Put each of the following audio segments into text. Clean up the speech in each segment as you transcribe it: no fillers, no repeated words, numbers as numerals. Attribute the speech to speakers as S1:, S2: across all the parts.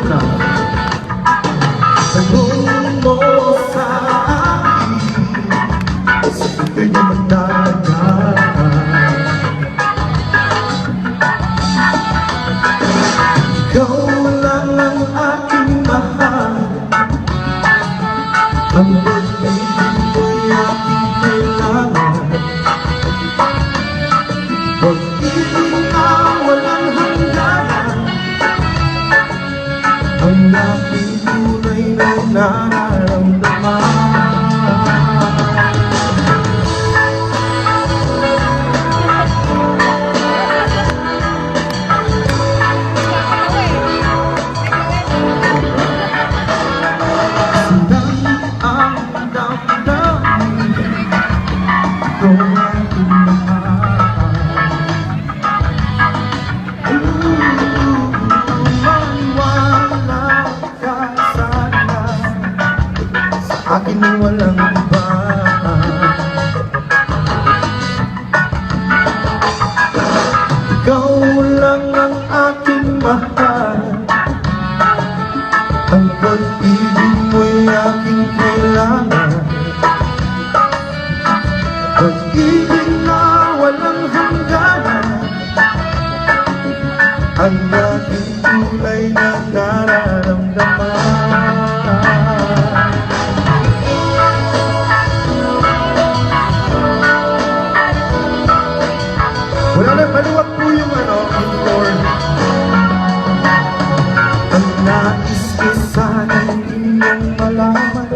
S1: na. Tanong mo sa akin, sige na magdalaga. Ikaw lang ang aking mahal, ang pag-ibig mo'y aking kailangan. Pag-ibig na walang hangganan, ang aking tunay na nararamdaman. Akin na walang iba. Ikaw lang ang aking mahal, ang pag-ibig mo'y aking kailangan. Pag-ibig na walang hangganan, ang aking tunay na nararamdaman. Wala na, maluwag po yung floor. Ang nais ko sana'y inyong malaman,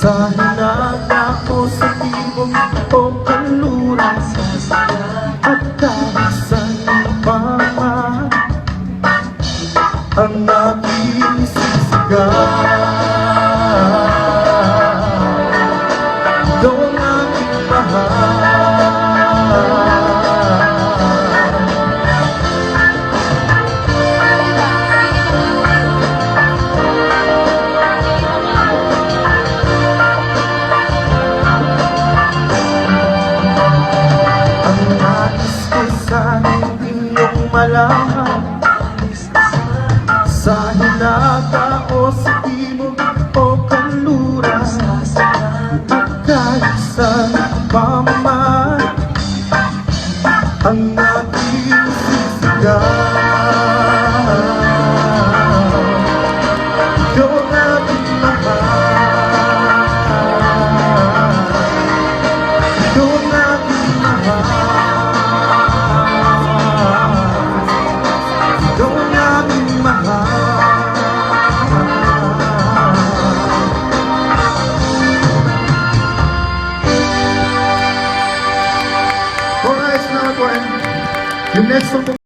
S1: sa hinaga o sa tibok o kanluran, at kahit saan pa man, ang aking sisigaw. Ikaw ang aking mahal, malaman, sa hinata o sa timog o kanluran, at kahit saan pa man, ang aking sisigaw. Ikaw ang aking mahal, ikaw ang aking mahal. Yung next song